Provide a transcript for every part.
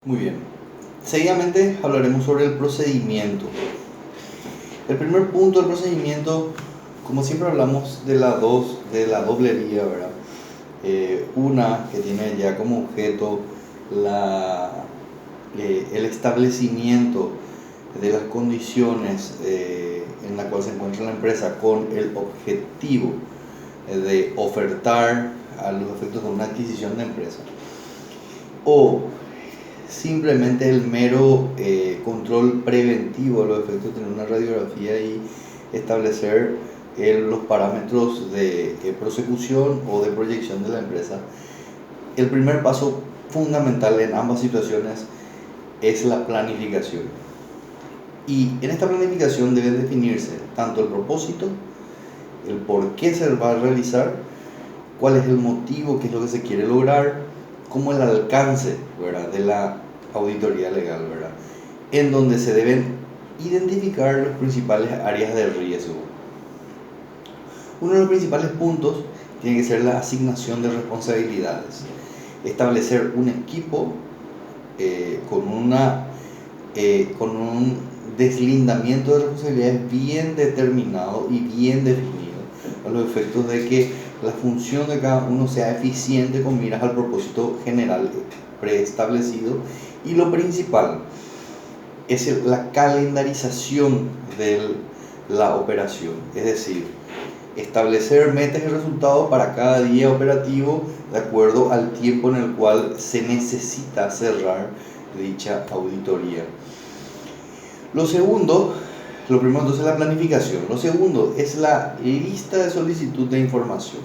Muy bien. Seguidamente hablaremos sobre el procedimiento. El primer punto del procedimiento, como siempre hablamos de la doble vía, ¿verdad? Una que tiene ya como objeto el establecimiento de las condiciones en la cual se encuentra la empresa con el objetivo de ofertar a los efectos de una adquisición de empresa. O simplemente el mero control preventivo a los efectos de tener una radiografía y establecer los parámetros de prosecución o de proyección de la empresa. El primer paso fundamental en ambas situaciones es la planificación. Y en esta planificación deben definirse tanto el propósito, el por qué se va a realizar, cuál es el motivo, qué es lo que se quiere lograr, como el alcance, ¿verdad?, de la auditoría legal, ¿verdad?, en donde se deben identificar las principales áreas de riesgo. Uno de los principales puntos tiene que ser la asignación de responsabilidades. Establecer un equipo con un deslindamiento de responsabilidades bien determinado y bien definido, a los efectos de que la función de cada uno sea eficiente con miras al propósito general preestablecido. Y lo principal es la calendarización de la operación, es decir, establecer metas y resultados para cada día operativo de acuerdo al tiempo en el cual se necesita cerrar dicha auditoría. Lo primero entonces es la planificación. Lo segundo es la lista de solicitud de información,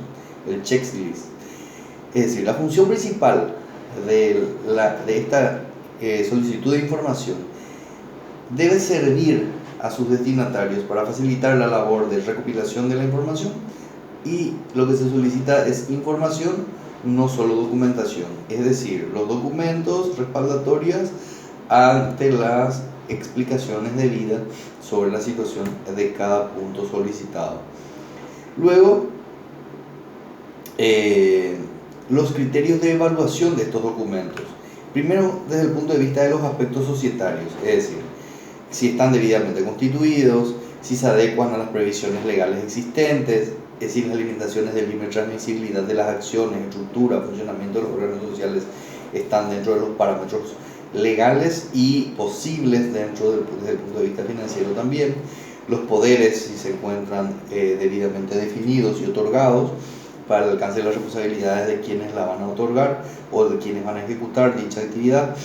el checklist. Es decir, la función principal de esta solicitud de información debe servir a sus destinatarios para facilitar la labor de recopilación de la información, y lo que se solicita es información, no solo documentación, es decir, los documentos respaldatorios ante las explicaciones debidas sobre la situación de cada punto solicitado. Luego, los criterios de evaluación de estos documentos. Primero, desde el punto de vista de los aspectos societarios, es decir, si están debidamente constituidos, si se adecuan a las previsiones legales existentes, es decir, las limitaciones de libre transmisibilidad de las acciones, estructura, funcionamiento de los órganos sociales están dentro de los parámetros legales y posibles desde el punto de vista financiero también. Los poderes, si se encuentran debidamente definidos y otorgados para el alcance de las responsabilidades de quienes la van a otorgar o de quienes van a ejecutar dicha actividad.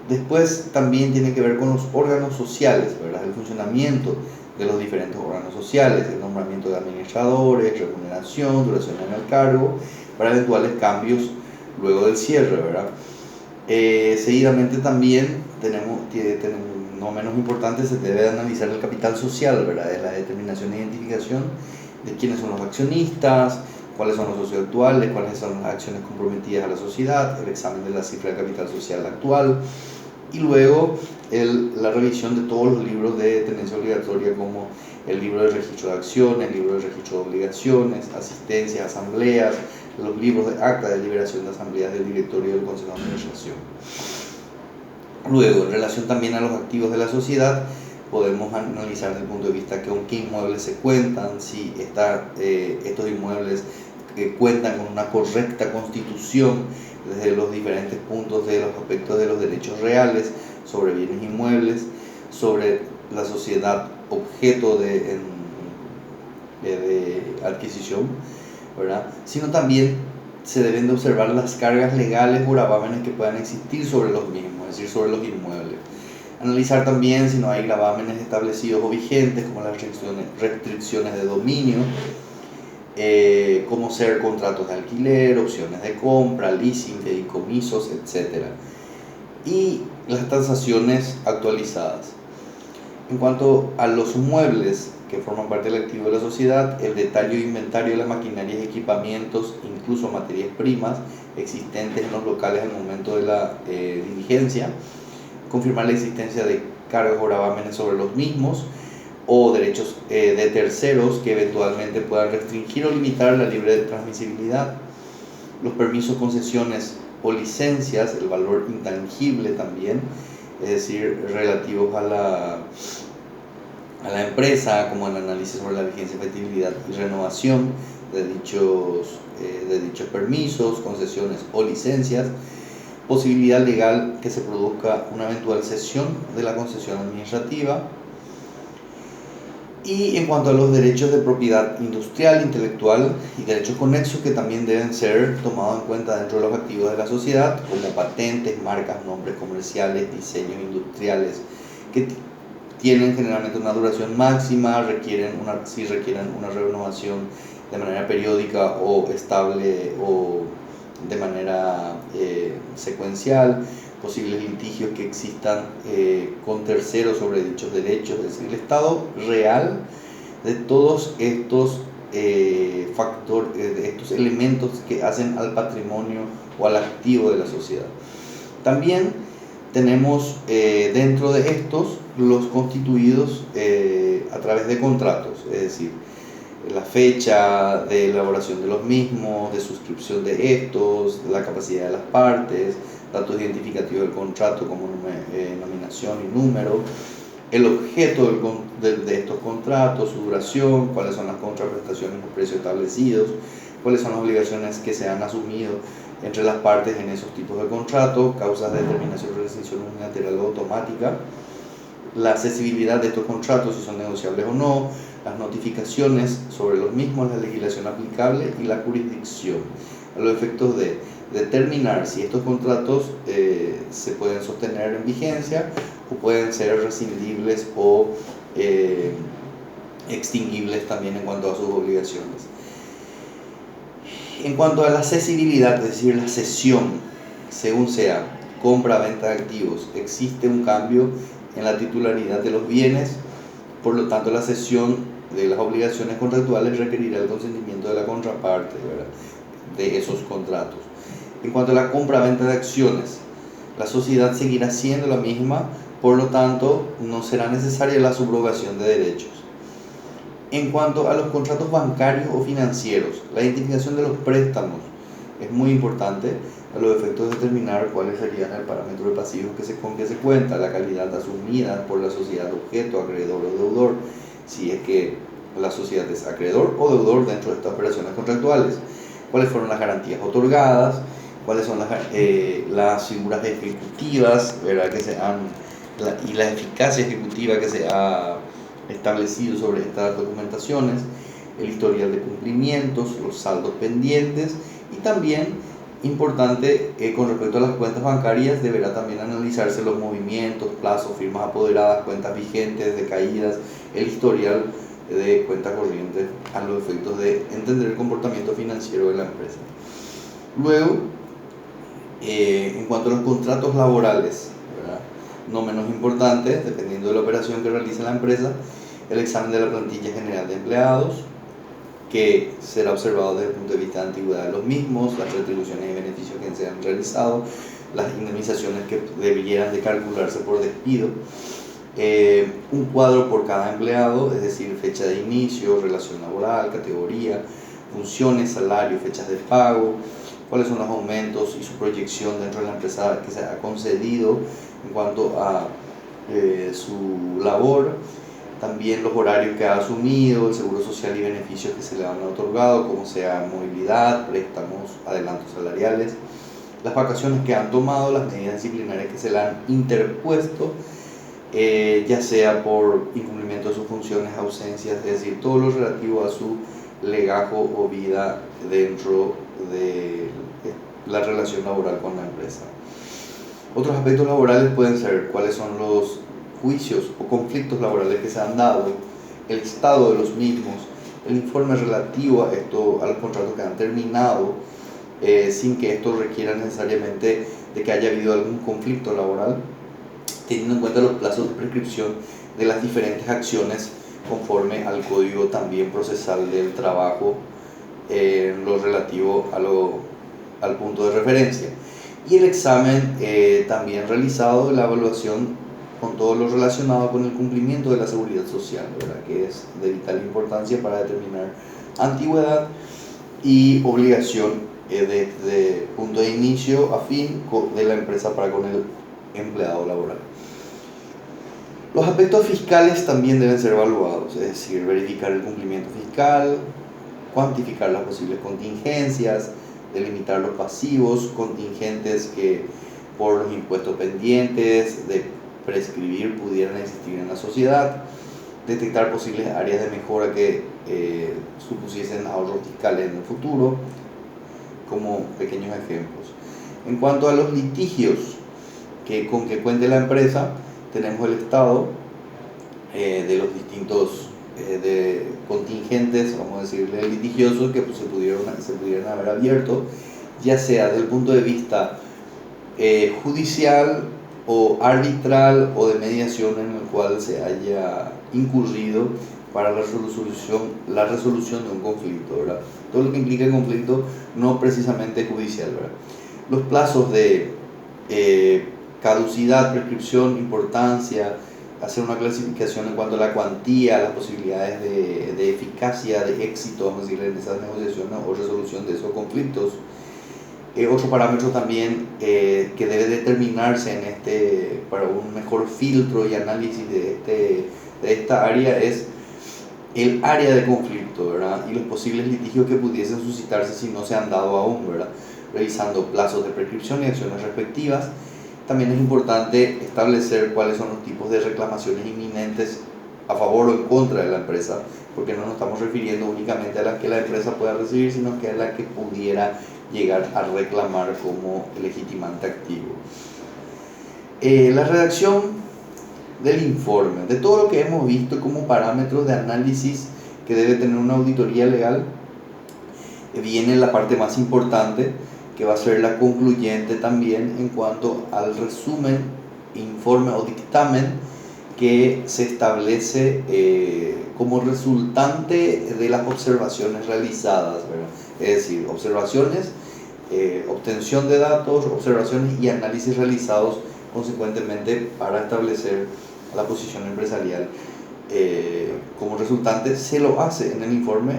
Después también tiene que ver con los órganos sociales, ¿verdad?, el funcionamiento de los diferentes órganos sociales, el nombramiento de administradores, remuneración, duración en el cargo, para eventuales cambios luego del cierre, ¿verdad? Seguidamente también tenemos, no menos importante, se debe analizar el capital social, ¿verdad?, es la determinación e identificación de quiénes son los accionistas, cuáles son los socios actuales, cuáles son las acciones comprometidas a la sociedad, el examen de la cifra de capital social actual, y luego la revisión de todos los libros de tenencia obligatoria, como el libro de registro de acciones, el libro de registro de obligaciones, asistencias, asambleas, los libros de acta de liberación de asambleas del directorio y del consejo de administración. Luego, en relación también a los activos de la sociedad, podemos analizar desde el punto de vista con qué inmuebles se cuentan, si estos inmuebles cuentan con una correcta constitución desde los diferentes puntos de los aspectos de los derechos reales sobre bienes inmuebles, sobre la sociedad objeto de adquisición, ¿verdad?, sino también se deben de observar las cargas legales o gravámenes que puedan existir sobre los mismos, es decir, sobre los inmuebles. Analizar también si no hay gravámenes establecidos o vigentes, como las restricciones de dominio, como ser contratos de alquiler, opciones de compra, leasing, fideicomisos, etc. Y las tasaciones actualizadas. En cuanto a los muebles que forman parte del activo de la sociedad, el detalle e inventario de las maquinarias y equipamientos, incluso materias primas existentes en los locales al momento de la diligencia, confirmar la existencia de cargos o gravámenes sobre los mismos, o derechos de terceros que eventualmente puedan restringir o limitar la libre transmisibilidad, los permisos, concesiones o licencias, el valor intangible también, es decir, relativos a la empresa, como el análisis sobre la vigencia, efectividad y renovación de dichos permisos, concesiones o licencias, posibilidad legal que se produzca una eventual cesión de la concesión administrativa. Y en cuanto a los derechos de propiedad industrial, intelectual y derechos conexos, que también deben ser tomados en cuenta dentro de los activos de la sociedad, como patentes, marcas, nombres comerciales, diseños industriales, que tienen generalmente una duración máxima, si requieren una renovación de manera periódica o estable o de manera secuencial, posibles litigios que existan con terceros sobre dichos derechos, es decir, el estado real de todos estos factores, de estos elementos que hacen al patrimonio o al activo de la sociedad. También tenemos dentro de estos los constituidos a través de contratos, es decir, la fecha de elaboración de los mismos, de suscripción de estos, la capacidad de las partes, datos identificativos del contrato como nominación y número, el objeto de estos contratos, su duración, cuáles son las contraprestaciones y precios establecidos, cuáles son las obligaciones que se han asumido entre las partes en esos tipos de contratos, causas de determinación de rescisión unilateral o automática, la accesibilidad de estos contratos, si son negociables o no, las notificaciones sobre los mismos, la legislación aplicable y la jurisdicción, a los efectos de determinar si estos contratos se pueden sostener en vigencia o pueden ser rescindibles o extinguibles también en cuanto a sus obligaciones. En cuanto a la cesibilidad, es decir, la cesión, según sea compra, venta de activos, existe un cambio en la titularidad de los bienes, por lo tanto la cesión de las obligaciones contractuales requerirá el consentimiento de la contraparte, ¿verdad?, de esos contratos. En cuanto a la compra-venta de acciones, la sociedad seguirá siendo la misma, por lo tanto no será necesaria la subrogación de derechos. En cuanto a los contratos bancarios o financieros, la identificación de los préstamos es muy importante a los efectos de determinar cuáles serían el parámetro de pasivos con que se cuenta, la calidad asumida por la sociedad objeto, acreedor o deudor, si es que la sociedad es acreedor o deudor dentro de estas operaciones contractuales, cuáles fueron las garantías otorgadas, cuáles son las figuras ejecutivas, ¿verdad?, y la eficacia ejecutiva que se ha establecido sobre estas documentaciones, el historial de cumplimientos, los saldos pendientes, y también importante con respecto a las cuentas bancarias deberá también analizarse los movimientos, plazos, firmas apoderadas, cuentas vigentes, decaídas, el historial de cuenta corriente a los efectos de entender el comportamiento financiero de la empresa. Luego, en cuanto a los contratos laborales, ¿verdad?, no menos importantes, dependiendo de la operación que realice la empresa, el examen de la plantilla general de empleados, que será observado desde el punto de vista de antigüedad de los mismos, las retribuciones y beneficios que se han realizado, las indemnizaciones que debieran de calcularse por despido, un cuadro por cada empleado, es decir, fecha de inicio, relación laboral, categoría, funciones, salario, fechas de pago, cuáles son los aumentos y su proyección dentro de la empresa que se ha concedido en cuanto a su labor, también los horarios que ha asumido, el seguro social y beneficios que se le han otorgado, como sea movilidad, préstamos, adelantos salariales, las vacaciones que han tomado, las medidas disciplinarias que se le han interpuesto, ya sea por incumplimiento de sus funciones, ausencias, es decir, todo lo relativo a su legajo o vida dentro de la relación laboral con la empresa. Otros aspectos laborales pueden ser cuáles son los juicios o conflictos laborales que se han dado, el estado de los mismos, el informe relativo a los contratos que han terminado, sin que esto requiera necesariamente de que haya habido algún conflicto laboral, teniendo en cuenta los plazos de prescripción de las diferentes acciones conforme al Código también procesal del trabajo, lo relativo al punto de referencia, y el examen también realizado, la evaluación con todo lo relacionado con el cumplimiento de la seguridad social, ¿verdad?, que es de vital importancia para determinar antigüedad y obligación desde punto de inicio a fin de la empresa para con el empleado laboral. Los aspectos fiscales también deben ser evaluados, es decir, verificar el cumplimiento fiscal, cuantificar las posibles contingencias, delimitar los pasivos contingentes que por los impuestos pendientes de prescribir pudieran existir en la sociedad, detectar posibles áreas de mejora que supusiesen ahorros fiscales en el futuro, como pequeños ejemplos. En cuanto a los litigios con que cuente la empresa, tenemos el estado de los distintos de contingentes, vamos a decirle, litigiosos que pues, se pudieran haber abierto, ya sea desde el punto de vista judicial o arbitral o de mediación en el cual se haya incurrido para la resolución de un conflicto, ¿verdad? Todo lo que implica el conflicto no precisamente judicial, ¿verdad? Los plazos de caducidad, prescripción, importancia, hacer una clasificación en cuanto a la cuantía, las posibilidades de eficacia, de éxito, vamos a decir, en esas negociaciones o resolución de esos conflictos. Otro parámetro también que debe determinarse para un mejor filtro y análisis de esta área es el área de conflicto, ¿verdad? Y los posibles litigios que pudiesen suscitarse si no se han dado aún, ¿verdad? Revisando plazos de prescripción y acciones respectivas. También es importante establecer cuáles son los tipos de reclamaciones inminentes a favor o en contra de la empresa, porque no nos estamos refiriendo únicamente a las que la empresa pueda recibir, sino que a las que pudiera llegar a reclamar como legitimante activo. La redacción del informe, de todo lo que hemos visto como parámetros de análisis que debe tener una auditoría legal, viene la parte más importante, que va a ser la concluyente también en cuanto al resumen, informe o dictamen que se establece como resultante de las observaciones realizadas, ¿verdad? Es decir, observaciones, obtención de datos, observaciones y análisis realizados consecuentemente para establecer la posición empresarial. Como resultante se lo hace en el informe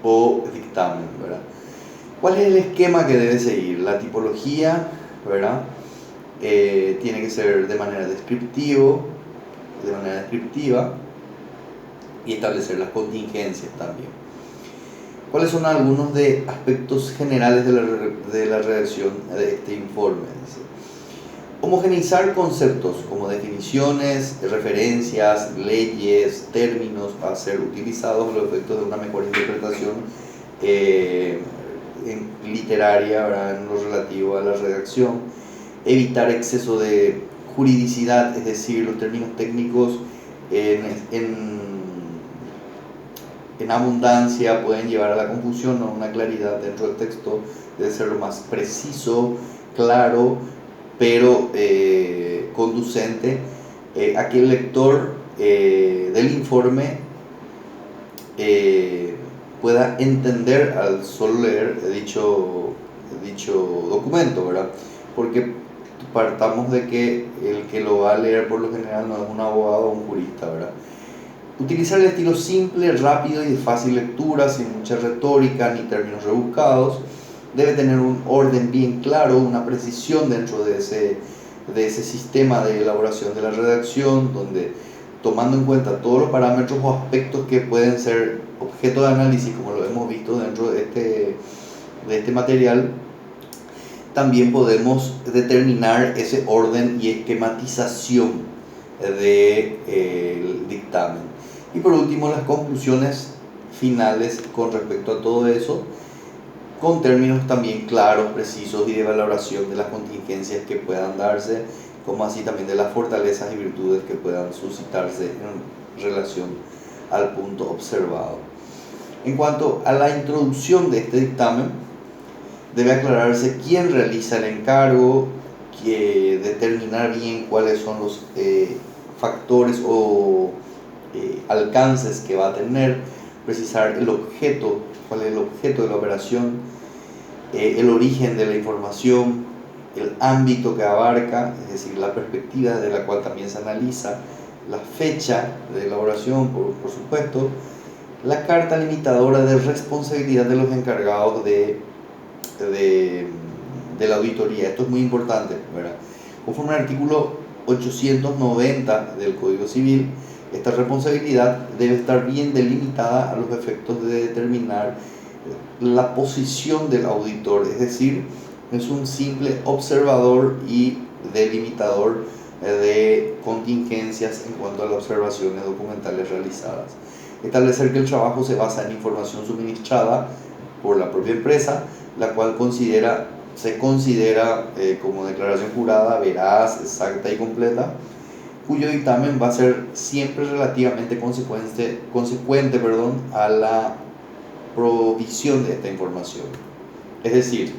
o dictamen, ¿verdad? ¿Cuál es el esquema que debe seguir? La tipología, ¿verdad? Tiene que ser de manera descriptiva y establecer las contingencias también. ¿Cuáles son algunos de aspectos generales de la redacción de este informe? Dice, homogeneizar conceptos como definiciones, referencias, leyes, términos a ser utilizados a los efectos de una mejor interpretación literaria, ¿verdad? En lo relativo a la redacción. Evitar exceso de juridicidad, es decir, los términos técnicos en abundancia pueden llevar a la confusión o a una claridad dentro del texto. Debe ser lo más preciso, claro, pero conducente a que el lector del informe pueda entender al solo leer dicho documento, ¿verdad? Porque partamos de que el que lo va a leer por lo general no es un abogado o un jurista, ¿verdad? Utilizar el estilo simple, rápido y de fácil lectura, sin mucha retórica ni términos rebuscados. Debe tener un orden bien claro, una precisión dentro de ese sistema de elaboración de la redacción, donde tomando en cuenta todos los parámetros o aspectos que pueden ser objeto de análisis, como lo hemos visto dentro de este material, también podemos determinar ese orden y esquematización del dictamen. Y por último, las conclusiones finales con respecto a todo eso, con términos también claros, precisos y de valoración de las contingencias que puedan darse, como así también de las fortalezas y virtudes que puedan suscitarse en relación al punto observado. En cuanto a la introducción de este dictamen, debe aclararse quién realiza el encargo, determinar bien cuáles son los factores o alcances que va a tener, precisar el objeto, cuál es el objeto de la operación, el origen de la información, el ámbito que abarca, es decir, la perspectiva de la cual también se analiza, la fecha de elaboración, por supuesto, la carta limitadora de responsabilidad de los encargados de de, de la auditoría. Esto es muy importante, ¿verdad? Conforme al artículo 890 del Código Civil, esta responsabilidad debe estar bien delimitada a los efectos de determinar la posición del auditor, es decir, es un simple observador y delimitador de contingencias en cuanto a las observaciones documentales realizadas. Establecer que el trabajo se basa en información suministrada por la propia empresa, la cual se considera como declaración jurada, veraz, exacta y completa, cuyo dictamen va a ser siempre relativamente consecuente a la provisión de esta información. Es decir,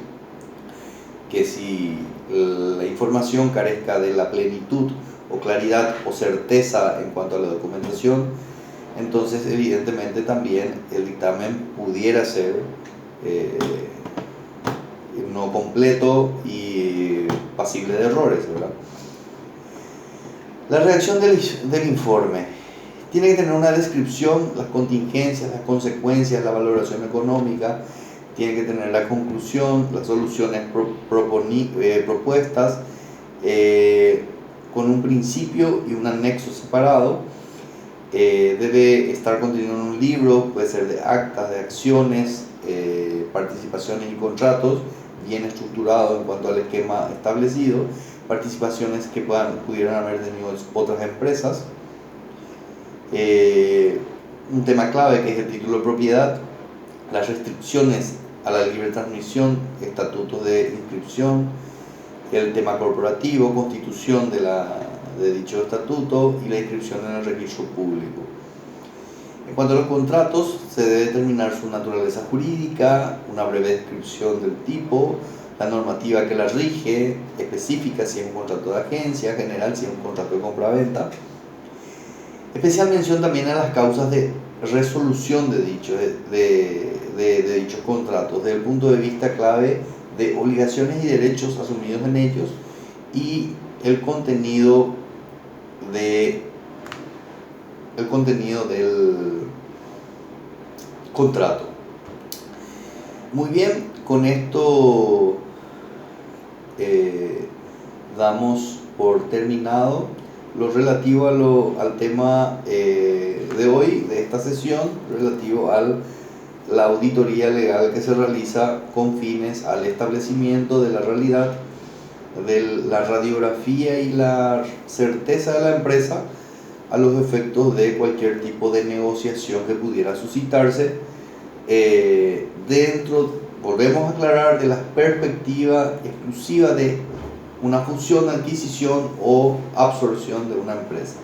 que si la información carezca de la plenitud o claridad o certeza en cuanto a la documentación, entonces evidentemente también el dictamen pudiera ser no completo y pasible de errores, ¿verdad? La redacción del informe tiene que tener una descripción, las contingencias, las consecuencias, la valoración económica, tiene que tener la conclusión, las soluciones propuestas, con un principio y un anexo separado. Debe estar contenido en un libro, puede ser de actas, de acciones, participaciones y contratos, bien estructurado en cuanto al esquema establecido, participaciones que pudieran haber tenido otras empresas. Un tema clave que es el título de propiedad, las restricciones a la libre transmisión, estatutos de inscripción, el tema corporativo, constitución de dicho estatuto y la inscripción en el registro público. En cuanto a los contratos, se debe determinar su naturaleza jurídica, una breve descripción del tipo, la normativa que la rige, específica si es un contrato de agencia, general si es un contrato de compra-venta. Especial mención también a las causas de resolución de dichos contratos, desde el punto de vista clave de obligaciones y derechos asumidos en ellos y el contenido del contrato. Muy bien, con esto damos por terminado lo relativo al tema de hoy, de esta sesión, relativo a la auditoría legal que se realiza con fines al establecimiento de la realidad, de la radiografía y la certeza de la empresa a los efectos de cualquier tipo de negociación que pudiera suscitarse volvemos a aclarar, de la perspectiva exclusiva de una fusión, adquisición o absorción de una empresa.